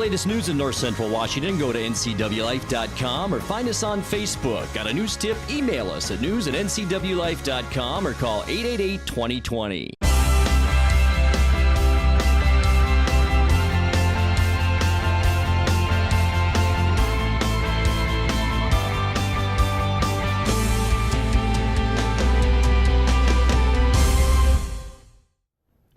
latest news in North Central Washington, go to ncwlife.com or find us on Facebook. Got a news tip? Email us at news@ncwlife.com or call 888-2020.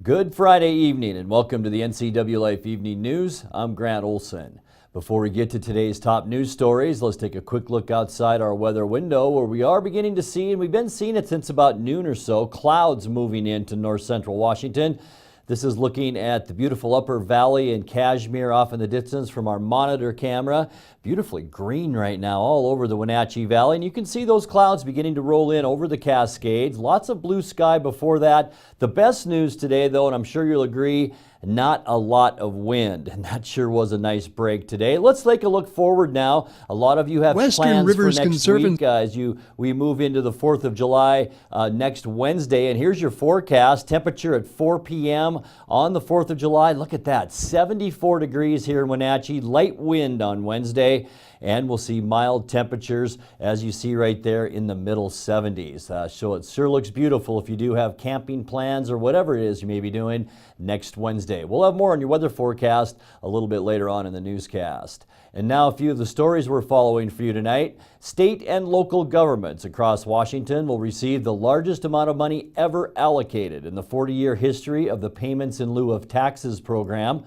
Good Friday evening and welcome to the NCW Life Evening News. I'm Grant Olson. Before we get to today's top news stories, let's take a quick look outside our weather window where we are beginning to see, and we've been seeing it since about noon or so, clouds moving into north central Washington. This is looking at the beautiful Upper Valley and Kashmir off in the distance from our monitor camera. Beautifully green right now all over the Wenatchee Valley, and you can see those clouds beginning to roll in over the Cascades. Lots of blue sky before that. The best news today, though, and I'm sure you'll agree, not a lot of wind, and that sure was a nice break today. Let's take a look forward now. A lot of you have plans for next week as we move into the 4th of July next Wednesday, and here's your forecast. Temperature at 4 p.m. on the 4th of July. Look at that, 74 degrees here in Wenatchee. Light wind on Wednesday, and we'll see mild temperatures as you see right there in the middle 70s. So it sure looks beautiful if you do have camping plans or whatever it is you may be doing next Wednesday. We'll have more on your weather forecast a little bit later on in the newscast. And now a few of the stories we're following for you tonight. State and local governments across Washington will receive the largest amount of money ever allocated in the 40-year history of the Payments in Lieu of Taxes program.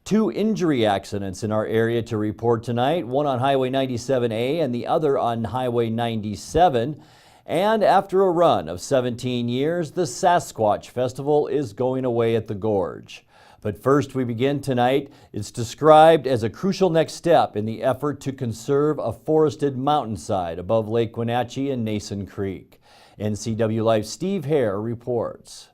2 injury accidents in our area to report tonight, one on Highway 97A and the other on Highway 97. And after a run of 17 years, the Sasquatch Festival is going away at the Gorge. But first we begin tonight. It's described as a crucial next step in the effort to conserve a forested mountainside above Lake Wenatchee and Nason Creek. NCW Life's Steve Hare reports.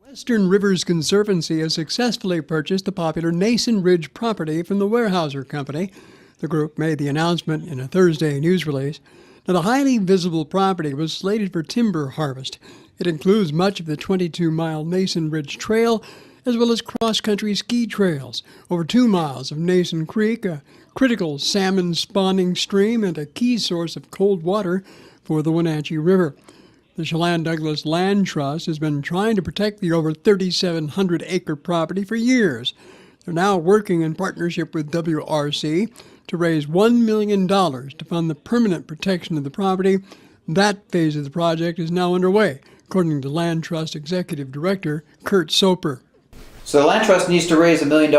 Western Rivers Conservancy has successfully purchased the popular Nason Ridge property from the Weyerhaeuser Company. The group made the announcement in a Thursday news release. Now, the highly visible property was slated for timber harvest. It includes much of the 22-mile Nason Ridge Trail, as well as cross-country ski trails, over 2 miles of Nason Creek, a critical salmon spawning stream and a key source of cold water for the Wenatchee River. The Chelan Douglas Land Trust has been trying to protect the over 3,700-acre property for years. They're now working in partnership with WRC to raise $1 million to fund the permanent protection of the property. That phase of the project is now underway, according to Land Trust Executive Director Kurt Soper. So the Land Trust needs to raise $1 million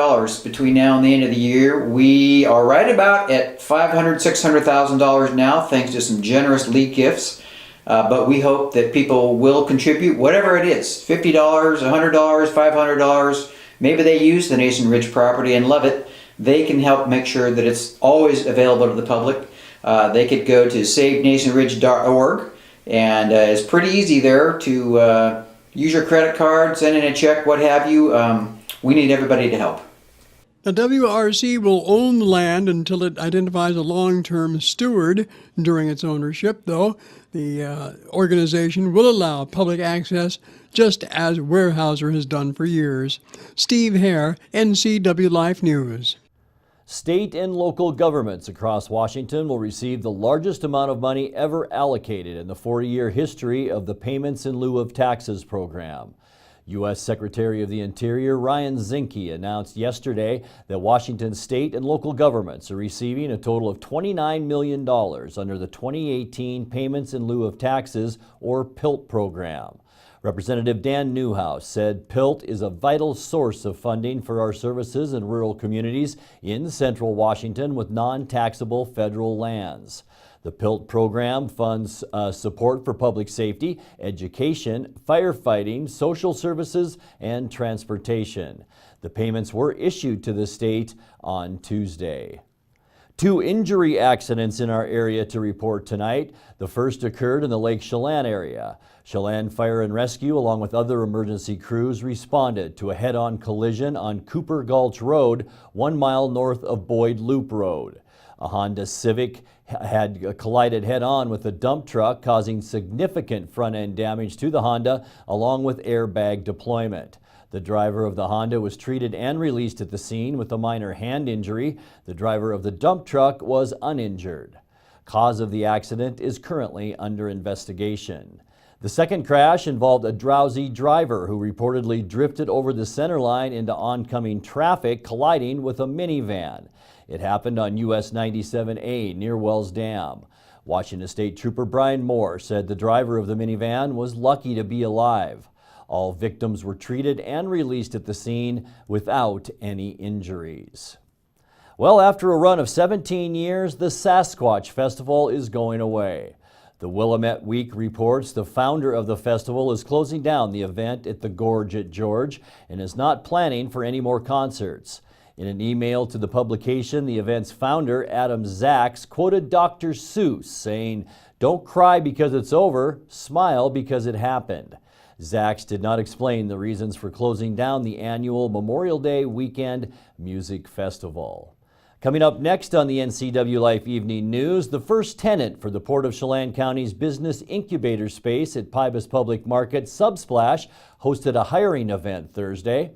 between now and the end of the year. We are right about at $500,000, $600,000 now, thanks to some generous lead gifts. But we hope that people will contribute, whatever it is, $50, $100, $500. Maybe they use the Nason Ridge property and love it. They can help make sure that it's always available to the public. They could go to savenasonridge.org, and it's pretty easy there to use your credit card, send in a check, what have you. We need everybody to help. The WRC will own the land until it identifies a long-term steward. During its ownership, though, the organization will allow public access just as Weyerhaeuser has done for years. Steve Hare, NCW Life News. State and local governments across Washington will receive the largest amount of money ever allocated in the 40-year history of the Payments in Lieu of Taxes program. U.S. Secretary of the Interior Ryan Zinke announced yesterday that Washington state and local governments are receiving a total of $29 million under the 2018 Payments in Lieu of Taxes, or PILT program. Representative Dan Newhouse said PILT is a vital source of funding for our services in rural communities in central Washington with non-taxable federal lands. The PILT program funds support for public safety, education, firefighting, social services, and transportation. The payments were issued to the state on Tuesday. 2 injury accidents in our area to report tonight. The first occurred in the Lake Chelan area. Chelan Fire and Rescue, along with other emergency crews, responded to a head-on collision on Cooper Gulch Road, 1 mile north of Boyd Loop Road. A Honda Civic had collided head-on with a dump truck, causing significant front-end damage to the Honda, along with airbag deployment. The driver of the Honda was treated and released at the scene with a minor hand injury. The driver of the dump truck was uninjured. Cause of the accident is currently under investigation. The second crash involved a drowsy driver who reportedly drifted over the center line into oncoming traffic, colliding with a minivan. It happened on US 97A near Wells Dam. Washington State Trooper Brian Moore said the driver of the minivan was lucky to be alive. All victims were treated and released at the scene without any injuries. Well, after a run of 17 years, the Sasquatch Festival is going away. The Willamette Week reports the founder of the festival is closing down the event at the Gorge at George and is not planning for any more concerts. In an email to the publication, the event's founder, Adam Zaks, quoted Dr. Seuss saying, "Don't cry because it's over, smile because it happened." Zaks did not explain the reasons for closing down the annual Memorial Day weekend music festival. Coming up next on the NCW Life Evening News, the first tenant for the Port of Chelan County's business incubator space at Pybus Public Market, Subsplash, hosted a hiring event Thursday.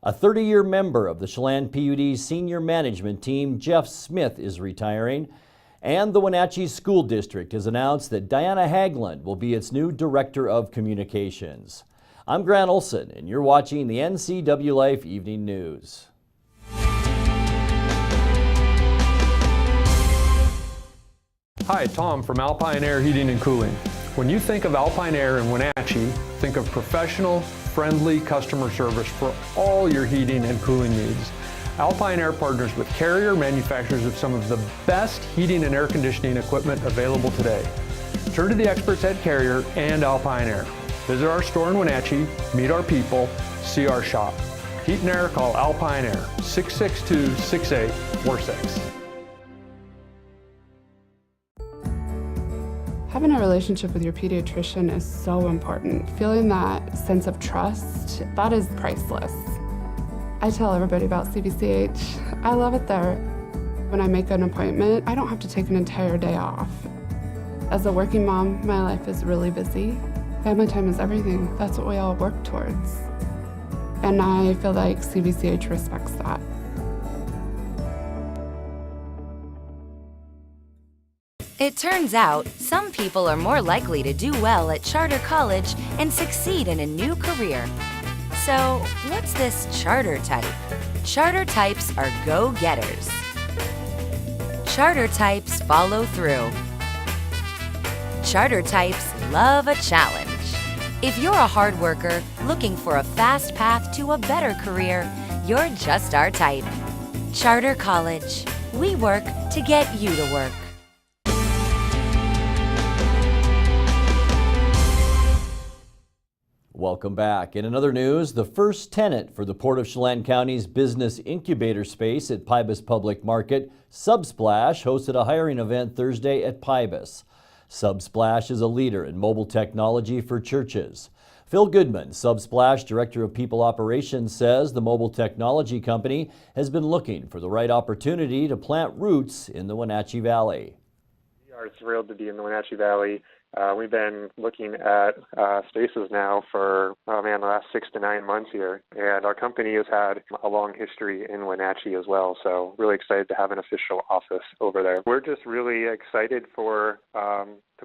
A 30-year member of the Chelan PUD's senior management team, Jeff Smith, is retiring. And the Wenatchee School District has announced that Diana Haglund will be its new Director of Communications. I'm Grant Olson, and you're watching the NCW Life Evening News. Hi, Tom from Alpine Air Heating and Cooling. When you think of Alpine Air in Wenatchee, think of professional, friendly customer service for all your heating and cooling needs. Alpine Air partners with Carrier, manufacturers of some of the best heating and air conditioning equipment available today. Turn to the experts at Carrier and Alpine Air. Visit our store in Wenatchee, meet our people, see our shop. Heat and air, call Alpine Air, 662-6846. Having a relationship with your pediatrician is so important. Feeling that sense of trust, that is priceless. I tell everybody about CBCH. I love it there. When I make an appointment, I don't have to take an entire day off. As a working mom, my life is really busy. Family time is everything. That's what we all work towards. And I feel like CBCH respects that. It turns out, some people are more likely to do well at charter college and succeed in a new career. So, what's this charter type? Charter types are go-getters. Charter types follow through. Charter types love a challenge. If you're a hard worker looking for a fast path to a better career, you're just our type. Charter College. We work to get you to work. Welcome back. In another news, the first tenant for the Port of Chelan County's business incubator space at Pybus Public Market, Subsplash, hosted a hiring event Thursday at Pybus. Subsplash is a leader in mobile technology for churches. Phil Goodman, Subsplash Director of People Operations, says the mobile technology company has been looking for the right opportunity to plant roots in the Wenatchee Valley. We are thrilled to be in the Wenatchee Valley. We've been looking at spaces now for, the last 6 to 9 months here. And our company has had a long history in Wenatchee as well. So really excited to have an official office over there. We're just really excited to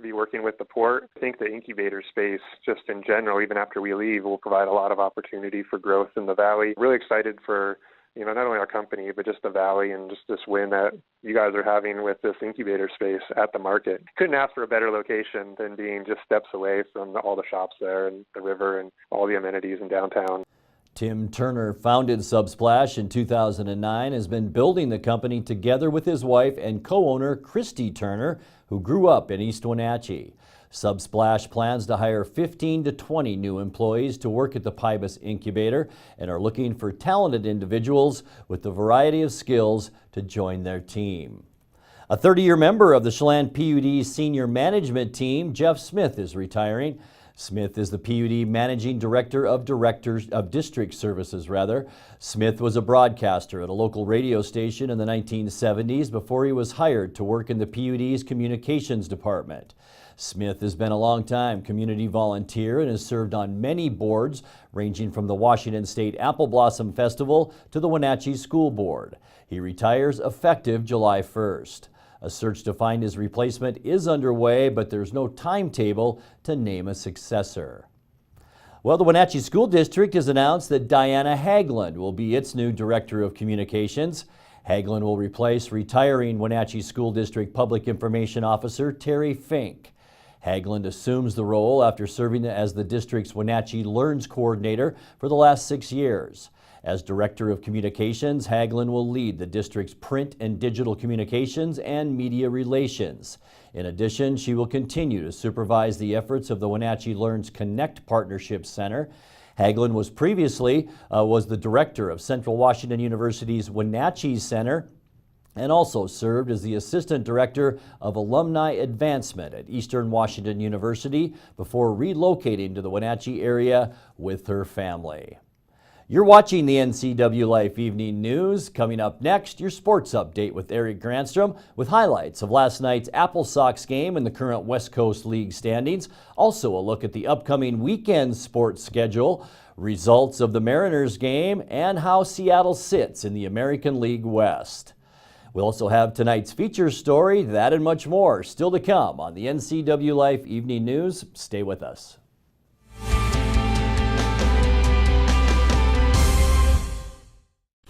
be working with the port. I think the incubator space, just in general, even after we leave, will provide a lot of opportunity for growth in the valley. Really excited for not only our company, but just the valley and just this win that you guys are having with this incubator space at the market. Couldn't ask for a better location than being just steps away from all the shops there and the river and all the amenities in downtown. Tim Turner founded Subsplash in 2009, has been building the company together with his wife and co-owner Christy Turner, who grew up in East Wenatchee. Subsplash plans to hire 15 to 20 new employees to work at the Pybus Incubator and are looking for talented individuals with a variety of skills to join their team. A 30-year member of the Chelan PUD's senior management team, Jeff Smith, is retiring. Smith is the PUD Managing Director of District Services. Smith was a broadcaster at a local radio station in the 1970s before he was hired to work in the PUD's communications department. Smith has been a long-time community volunteer and has served on many boards, ranging from the Washington State Apple Blossom Festival to the Wenatchee School Board. He retires effective July 1st. A search to find his replacement is underway, but there's no timetable to name a successor. Well, the Wenatchee School District has announced that Diana Haglund will be its new Director of Communications. Haglund will replace retiring Wenatchee School District Public Information Officer Terry Fink. Haglund assumes the role after serving as the district's Wenatchee Learns Coordinator for the last 6 years. As Director of Communications, Haglund will lead the district's print and digital communications and media relations. In addition, she will continue to supervise the efforts of the Wenatchee Learns Connect Partnership Center. Haglund was previously the Director of Central Washington University's Wenatchee Center and also served as the Assistant Director of Alumni Advancement at Eastern Washington University before relocating to the Wenatchee area with her family. You're watching the NCW Life Evening News. Coming up next, your sports update with Eric Granstrom with highlights of last night's Apple Sox game and the current West Coast League standings. Also a look at the upcoming weekend sports schedule, results of the Mariners game, and how Seattle sits in the American League West. We'll also have tonight's feature story, that and much more still to come on the NCW Life Evening News. Stay with us.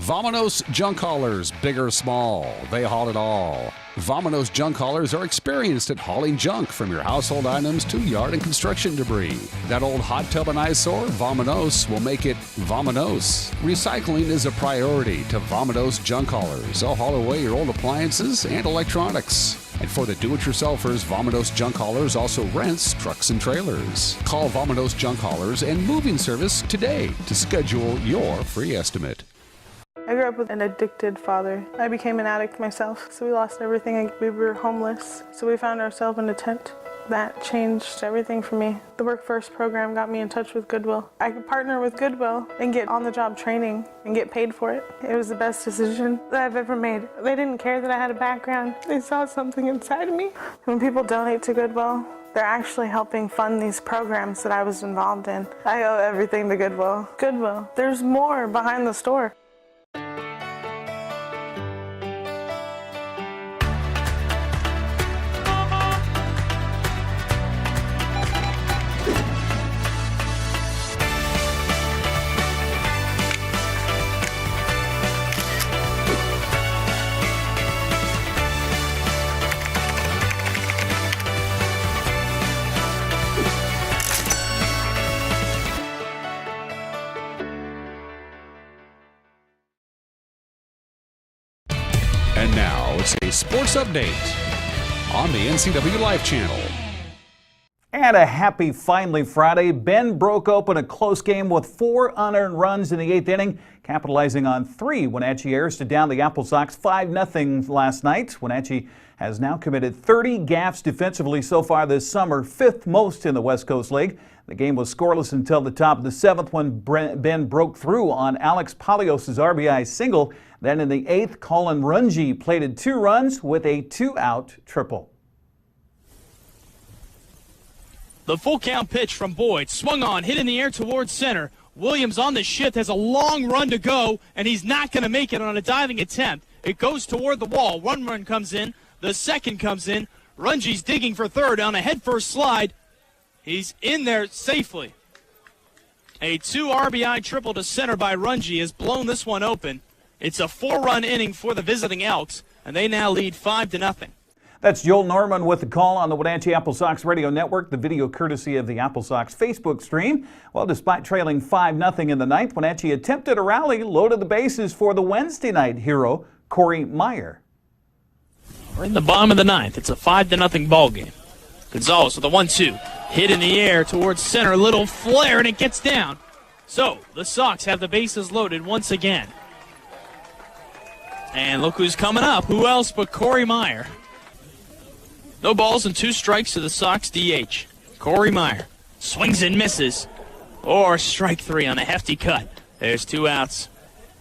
Vominos junk haulers, big or small, they haul it all. Vominos junk haulers are experienced at hauling junk from your household items to yard and construction debris. That old hot tub and eyesore, Vominos, will make it Vominos. Recycling is a priority to Vominos junk haulers. They'll haul away your old appliances and electronics. And for the do-it-yourselfers, Vominos Junk Haulers also rents trucks and trailers. Call Vominos Junk Haulers and Moving Service today to schedule your free estimate. I grew up with an addicted father. I became an addict myself, so we lost everything. We were homeless, so we found ourselves in a tent. That changed everything for me. The Work First program got me in touch with Goodwill. I could partner with Goodwill and get on-the-job training and get paid for it. It was the best decision that I've ever made. They didn't care that I had a background. They saw something inside of me. When people donate to Goodwill, they're actually helping fund these programs that I was involved in. I owe everything to Goodwill. Goodwill, there's more behind the store. And now it's a sports update on the NCW Life channel. And a happy finally Friday. Bend broke open a close game with 4 unearned runs in the 8th inning, capitalizing on 3 Wenatchee errors to down the Apple Sox 5-0 last night. Wenatchee has now committed 30 gaffes defensively so far this summer, 5th most in the West Coast League. The game was scoreless until the top of the 7th when Bend broke through on Alex Palios' RBI single. Then in the 8th, Colin Runge plated 2 runs with a 2-out triple. The full count pitch from Boyd, swung on, hit in the air towards center. Williams on the shift, has a long run to go, and he's not going to make it on a diving attempt. It goes toward the wall. One run comes in, the second comes in. Runge's digging for third on a headfirst slide. He's in there safely. A 2 RBI triple to center by Runge has blown this one open. It's a 4-run inning for the visiting Elks, and they now lead 5-0. That's Joel Norman with the call on the Wenatchee Apple Sox Radio Network, the video courtesy of the Apple Sox Facebook stream. Well, despite trailing 5-0 in the 9th, Wenatchee attempted a rally, loaded the bases for the Wednesday night hero, Corey Meyer. We're in the bottom of the 9th. It's a 5-0 ball game. Gonzalez with a 1-2. Hit in the air towards center. Little flare, and it gets down. So the Sox have the bases loaded once again. And look who's coming up. Who else but Corey Meyer? No balls and 2 strikes to the Sox DH. Corey Meyer. Swings and misses. Or strike 3 on a hefty cut. There's 2 outs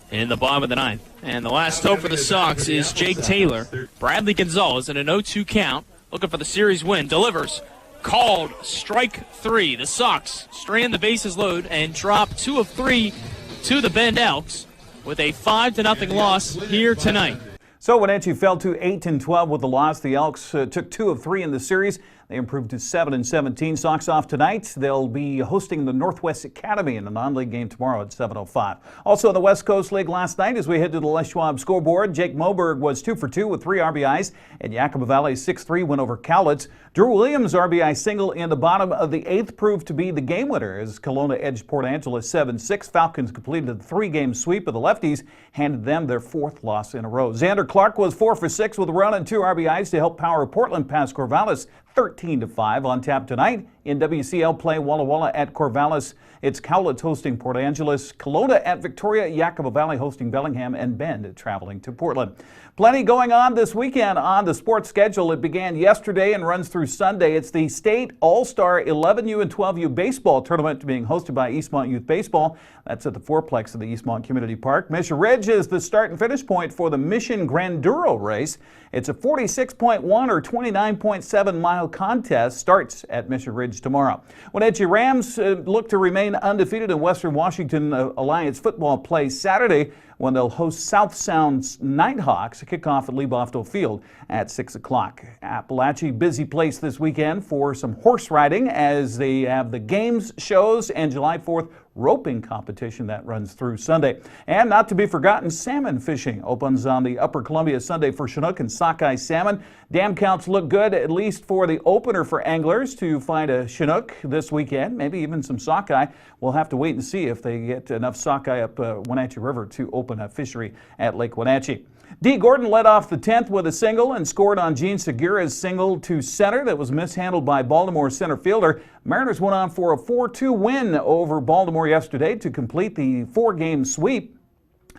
in the bottom of the 9th. And the last hope for the Sox is Jake Taylor. Bradley Gonzalez in an 0-2 count, looking for the series win. Delivers. Called. Strike 3. The Sox strand the bases load and drop 2 of 3 to the Bend Elks with a 5-0 loss here tonight. So Wenatchee fell to 8-12 with the loss. The Elks took 2 of 3 in the series. They improved to 7-17. Sox off tonight. They'll be hosting the Northwest Academy in a non-league game tomorrow at 7:05. Also in the West Coast League last night, as we head to the Les Schwab scoreboard, Jake Moberg was 2 for 2 with 3 RBIs, and Yakima Valley's 6-3 win over Cowlitz. Drew Williams' RBI single in the bottom of the 8th proved to be the game winner as Kelowna edged Port Angeles 7-6. Falcons completed the 3-game sweep of the lefties, handed them their 4th loss in a row. Xander Clark was 4 for 6 with a run and 2 RBIs to help power Portland past Corvallis 13-5. On tap tonight in WCL play, Walla Walla at Corvallis. It's Cowlitz hosting Port Angeles, Kelowna at Victoria, Yakima Valley hosting Bellingham, and Bend traveling to Portland. Plenty going on this weekend on the sports schedule. It began yesterday and runs through Sunday. It's the State All-Star 11U and 12U baseball tournament being hosted by Eastmont Youth Baseball. That's at the fourplex of the Eastmont Community Park. Mission Ridge is the start and finish point for the Mission Granduro race. It's a 46.1 or 29.7 mile contest. Starts at Mission Ridge tomorrow. Wenatchee Rams look to remain undefeated in Western Washington Alliance football play Saturday when they'll host South Sound's Nighthawks. A kickoff at Lee-Bofto Field at 6 o'clock. Appalachia, busy place this weekend for some horse riding as they have the games, shows, and July 4th roping competition that runs through Sunday. And not to be forgotten, salmon fishing opens on the Upper Columbia Sunday for Chinook and sockeye salmon. Dam counts look good, at least for the opener for anglers to find a Chinook this weekend, maybe even some sockeye. We'll have to wait and see if they get enough sockeye up Wenatchee River to open a fishery at Lake Wenatchee. Dee Gordon led off the 10th with a single and scored on Gene Segura's single to center that was mishandled by Baltimore center fielder. Mariners went on for a 4-2 win over Baltimore yesterday to complete the 4-game sweep.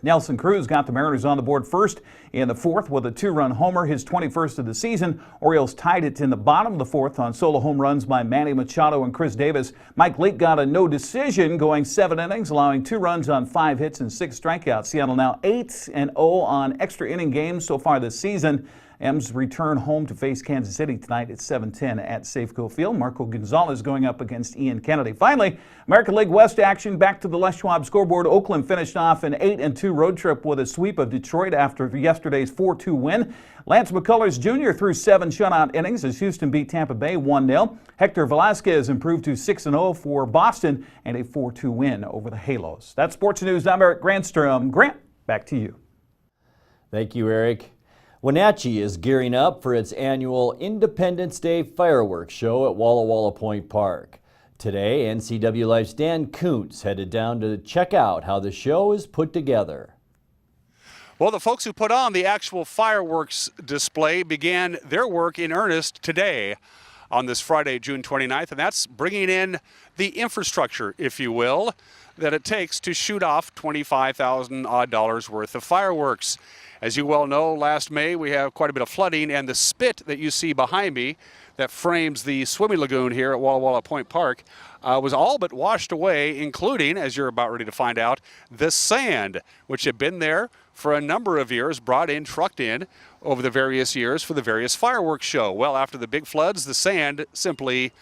Nelson Cruz got the Mariners on the board first in the 4th with a 2-run homer, his 21st of the season. Orioles tied it in the bottom of the 4th on solo home runs by Manny Machado and Chris Davis. Mike Leake got a no decision going 7 innings, allowing 2 runs on 5 hits and 6 strikeouts. Seattle now 8-0 on extra inning games so far this season. M's return home to face Kansas City tonight at 7:10 at Safeco Field. Marco Gonzalez going up against Ian Kennedy. Finally, American League West action back to the Les Schwab scoreboard. Oakland finished off an 8-2 road trip with a sweep of Detroit after yesterday's 4-2 win. Lance McCullers Jr. threw 7 shutout innings as Houston beat Tampa Bay 1-0. Hector Velasquez improved to 6-0 for Boston and a 4-2 win over the Halos. That's Sports News. I'm Eric Granstrom. Grant, back to you. Thank you, Eric. Wenatchee is gearing up for its annual Independence Day fireworks show at Walla Walla Point Park. Today, NCW Life's Dan Kuntz headed down to check out how the show is put together. Well, the folks who put on the actual fireworks display began their work in earnest today on this Friday, June 29th, and that's bringing in the infrastructure, if you will, that it takes to shoot off $25,000 odd worth of fireworks. As you well know, last May we have quite a bit of flooding, and the spit that you see behind me that frames the swimming lagoon here at Walla Walla Point Park was all but washed away, including, as you're about ready to find out, the sand, which had been there for a number of years, brought in, trucked in over the various years for the various fireworks show. Well, after the big floods, the sand simply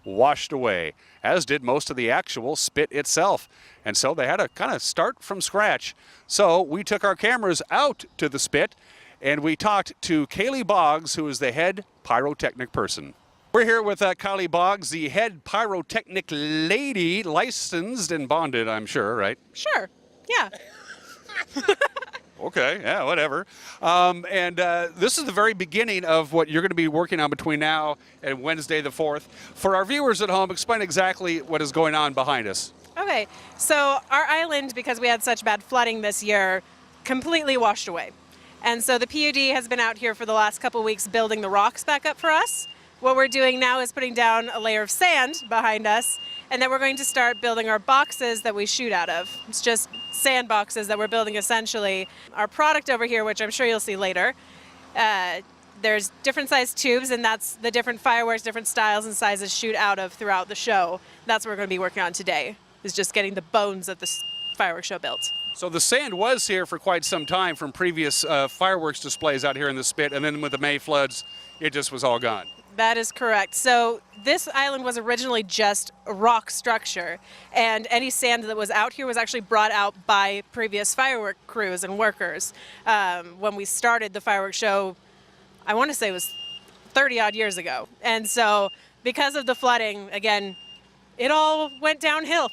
washed away, as did most of the actual spit itself. And so they had to kind of start from scratch. So we took our cameras out to the spit and we talked to Kaylee Boggs, who is the head pyrotechnic person. We're here with Kylie Boggs, the head pyrotechnic lady, licensed and bonded, I'm sure, right? Sure, yeah. Okay, yeah, whatever. This is the very beginning of what you're going to be working on between now and Wednesday the 4th. For our viewers at home, explain exactly what is going on behind us. Okay, so our island, because we had such bad flooding this year, completely washed away. And so the PUD has been out here for the last couple weeks building the rocks back up for us. What we're doing now is putting down a layer of sand behind us, and then we're going to start building our boxes that we shoot out of. It's just sand boxes that we're building essentially. Our product over here, which I'm sure you'll see later, there's different size tubes, and that's the different fireworks, different styles and sizes shoot out of throughout the show. That's what we're going to be working on today, is just getting the bones of the fireworks show built. So the sand was here for quite some time from previous fireworks displays out here in the Spit, and then with the May floods, it just was all gone. That is correct. So this island was originally just a rock structure, and any sand that was out here was actually brought out by previous firework crews and workers. When we started the fireworks show, I want to say it was 30 odd years ago. And so because of the flooding, again, it all went downhill.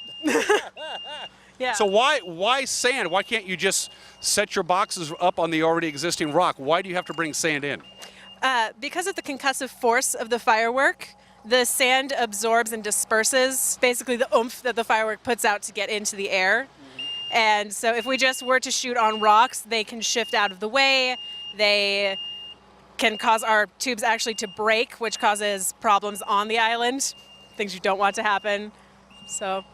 Yeah. So why sand? Why can't you just set your boxes up on the already existing rock? Why do you have to bring sand in? Because of the concussive force of the firework, the sand absorbs and disperses basically the oomph that the firework puts out to get into the air. And so if we just were to shoot on rocks, they can shift out of the way. They can cause our tubes actually to break, which causes problems on the island, things you don't want to happen. So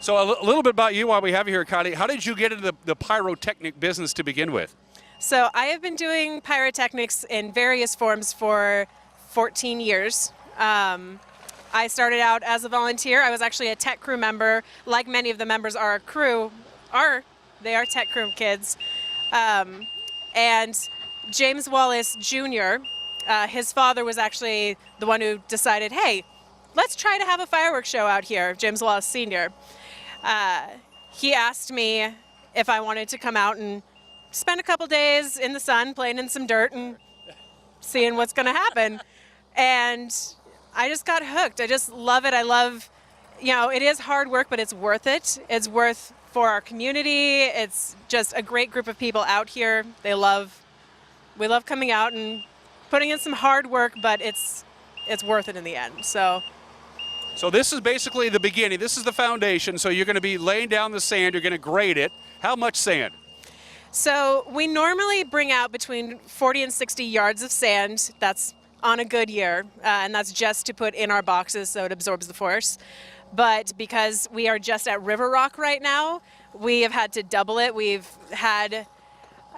a little bit about you while we have you here, Kylie. How did you get into the pyrotechnic business to begin with? So I have been doing pyrotechnics in various forms for 14 years. I started out as a volunteer. I was actually a tech crew member. Like many of the members of our crew, they are tech crew kids. And James Wallace Jr., his father was actually the one who decided, hey, let's try to have a fireworks show out here, James Wallace Sr. He asked me if I wanted to come out and spend a couple days in the sun playing in some dirt and seeing what's going to happen. And I just got hooked. I just love it. I love, it is hard work, but it's worth it. It's worth for our community. It's just a great group of people out here. We love coming out and putting in some hard work, but it's worth it in the end. So this is basically the beginning. This is the foundation. So you're going to be laying down the sand. You're going to grade it. How much sand? So we normally bring out between 40 and 60 yards of sand. That's on a good year, and that's just to put in our boxes so it absorbs the force. But because we are just at River Rock right now, we have had to double it. I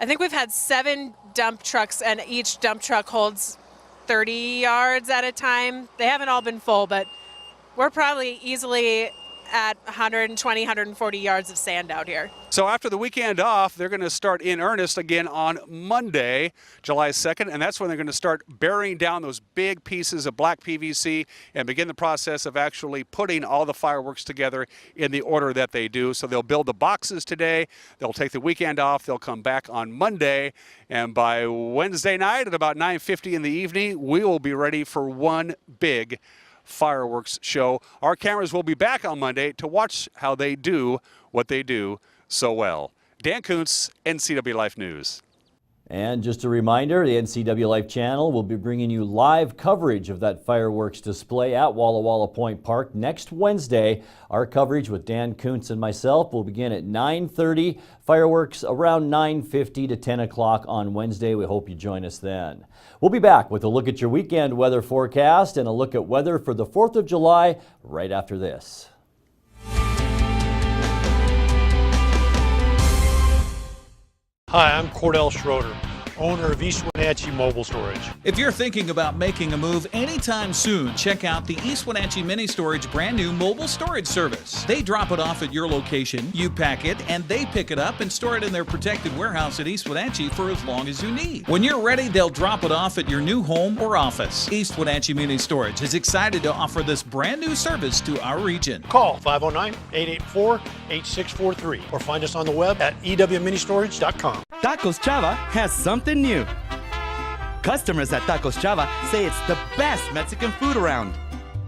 think we've had 7 dump trucks, and each dump truck holds 30 yards at a time. They haven't all been full, but we're probably easily at 120, 140 yards of sand out here. So after the weekend off, they're going to start in earnest again on Monday, July 2nd, and that's when they're going to start burying down those big pieces of black PVC and begin the process of actually putting all the fireworks together in the order that they do. So they'll build the boxes today, they'll take the weekend off, they'll come back on Monday, and by Wednesday night at about 9:50 in the evening, we will be ready for one big fireworks show. Our cameras will be back on Monday to watch how they do what they do so well. Dan Kuntz, NCW Life News. And just a reminder, the NCW Life channel will be bringing you live coverage of that fireworks display at Walla Walla Point Park next Wednesday. Our coverage with Dan Kuntz and myself will begin at 9:30. Fireworks around 9:50 to 10 o'clock on Wednesday. We hope you join us then. We'll be back with a look at your weekend weather forecast and a look at weather for the 4th of July right after this. Hi, I'm Cordell Schroeder, owner of East Wenatchee Mobile Storage. If you're thinking about making a move anytime soon, check out the East Wenatchee Mini Storage brand new mobile storage service. They drop it off at your location, you pack it, and they pick it up and store it in their protected warehouse at East Wenatchee for as long as you need. When you're ready, they'll drop it off at your new home or office. East Wenatchee Mini Storage is excited to offer this brand new service to our region. Call 509-884-8643 or find us on the web at ewministorage.com. Tacos Chava has something new. Customers at Tacos Chava say it's the best Mexican food around.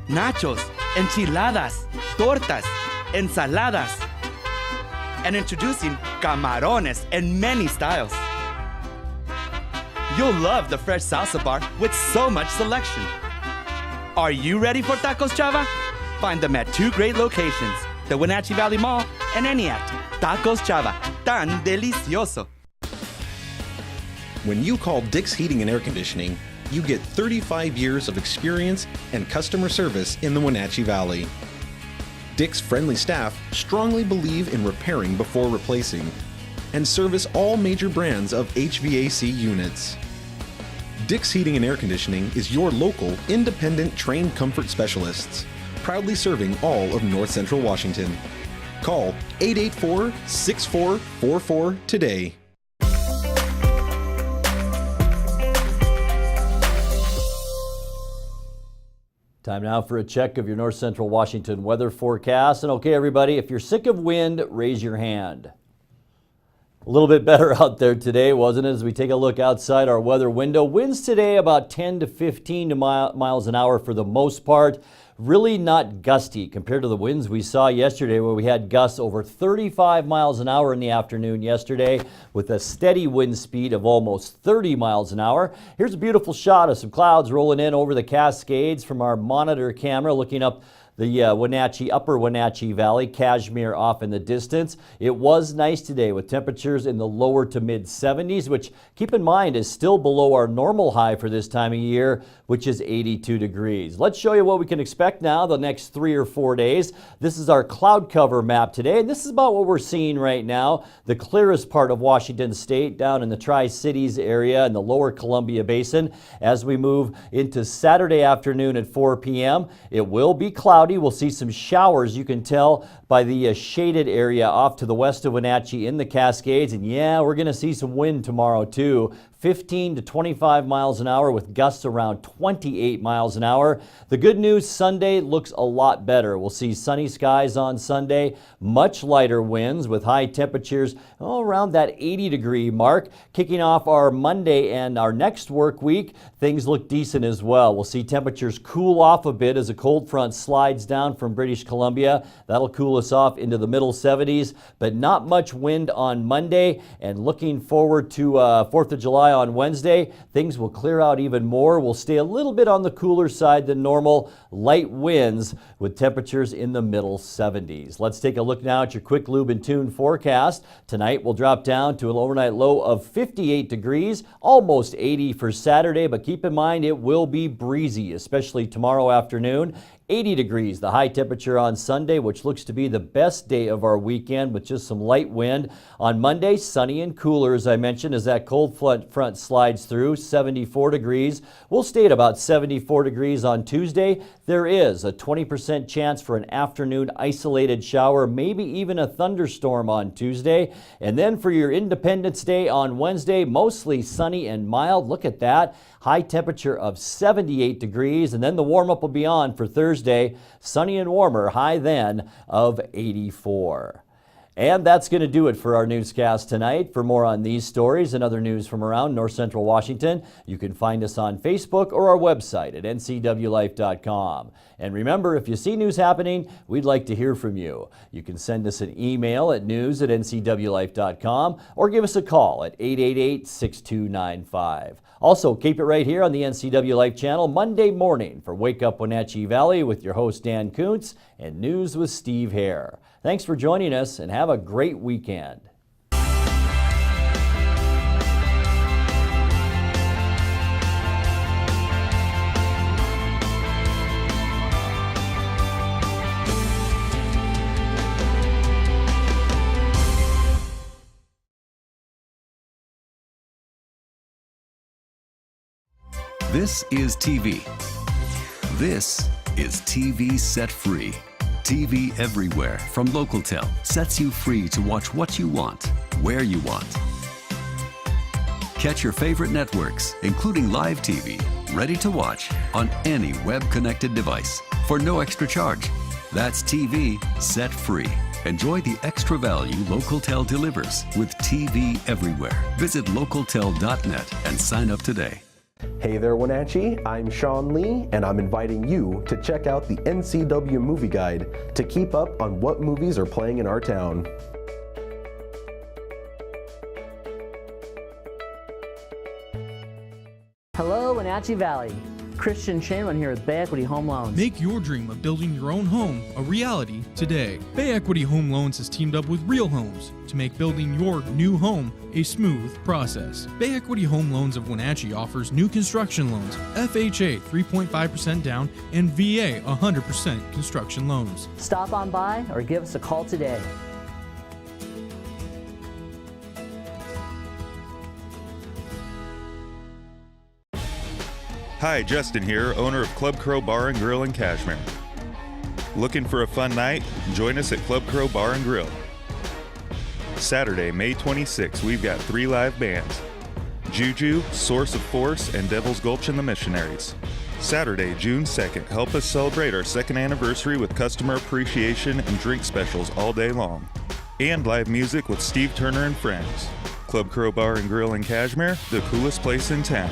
Nachos, enchiladas, tortas, ensaladas, and introducing camarones in many styles. You'll love the fresh salsa bar with so much selection. Are you ready for Tacos Chava? Find them at 2 great locations, the Wenatchee Valley Mall and Eniac. Tacos Chava, tan delicioso. When you call Dick's Heating and Air Conditioning, you get 35 years of experience and customer service in the Wenatchee Valley. Dick's friendly staff strongly believe in repairing before replacing and service all major brands of HVAC units. Dick's Heating and Air Conditioning is your local, independent, trained comfort specialists, proudly serving all of North Central Washington. Call 884-6444 today. Time now for a check of your North Central Washington weather forecast. And okay, everybody, if you're sick of wind, raise your hand. A little bit better out there today, wasn't it? As we take a look outside our weather window, winds today about 10 to 15 miles an hour for the most part. Really not gusty compared to the winds we saw yesterday, where we had gusts over 35 miles an hour in the afternoon yesterday with a steady wind speed of almost 30 miles an hour. Here's a beautiful shot of some clouds rolling in over the Cascades from our monitor camera looking up the Wenatchee, upper Wenatchee Valley, Cashmere off in the distance. It was nice today with temperatures in the lower to mid 70s, which keep in mind is still below our normal high for this time of year, which is 82 degrees. Let's show you what we can expect now the next 3 or 4 days. This is our cloud cover map today, and this is about what we're seeing right now. The clearest part of Washington State down in the Tri-Cities area in the lower Columbia Basin. As we move into Saturday afternoon at 4 p.m., it will be cloudy. We'll see some showers, you can tell by the shaded area off to the west of Wenatchee in the Cascades. And yeah, we're going to see some wind tomorrow too. 15 to 25 miles an hour with gusts around 28 miles an hour. The good news, Sunday looks a lot better. We'll see sunny skies on Sunday, much lighter winds with high temperatures around that 80-degree mark. Kicking off our Monday and our next work week, things look decent as well. We'll see temperatures cool off a bit as a cold front slides down from British Columbia. That'll cool us off into the middle 70s, but not much wind on Monday. And looking forward to 4th of July on Wednesday, things will clear out even more. We'll stay a little bit on the cooler side than normal. Light winds with temperatures in the middle 70s. Let's take a look now at your quick lube and tune forecast. Tonight we'll drop down to an overnight low of 58 degrees, almost 80 for Saturday, but keep in mind it will be breezy, especially tomorrow afternoon. 80 degrees, the high temperature on Sunday, which looks to be the best day of our weekend with just some light wind. On Monday, sunny and cooler, as I mentioned, as that cold front slides through, 74 degrees. We'll stay at about 74 degrees on Tuesday. There is a 20% chance for an afternoon isolated shower, maybe even a thunderstorm on Tuesday. And then for your Independence Day on Wednesday, mostly sunny and mild. Look at that. High temperature of 78 degrees, and then the warm-up will be on for Thursday. Sunny and warmer, high then of 84. And that's going to do it for our newscast tonight. For more on these stories and other news from around North Central Washington, you can find us on Facebook or our website at ncwlife.com. And remember, if you see news happening, we'd like to hear from you. You can send us an email at news@ncwlife.com or give us a call at 888-6295. Also, keep it right here on the NCW Life channel Monday morning for Wake Up Wenatchee Valley with your host Dan Kuntz and News with Steve Hare. Thanks for joining us and have a great weekend. This is TV. This is TV Set Free. TV everywhere from Localtel sets you free to watch what you want, where you want. Catch your favorite networks, including live TV, ready to watch on any web-connected device for no extra charge. That's TV Set Free. Enjoy the extra value Localtel delivers with TV everywhere. Visit localtel.net and sign up today. Hey there, Wenatchee. I'm Sean Lee, and I'm inviting you to check out the NCW Movie Guide to keep up on what movies are playing in our town. Hello, Wenatchee Valley. Christian Chamberlain here with Bay Equity Home Loans. Make your dream of building your own home a reality today. Bay Equity Home Loans has teamed up with Real Homes to make building your new home a smooth process. Bay Equity Home Loans of Wenatchee offers new construction loans, FHA 3.5% down, and VA 100% construction loans. Stop on by or give us a call today. Hi, Justin here, owner of Club Crow Bar and Grill in Cashmere. Looking for a fun night? Join us at Club Crow Bar and Grill. Saturday, May 26th, we've got 3 live bands: Juju, Source of Force, and Devil's Gulch and the Missionaries. Saturday, June 2nd, help us celebrate our 2nd anniversary with customer appreciation and drink specials all day long. And live music with Steve Turner and Friends. Club Crow Bar and Grill in Cashmere, the coolest place in town.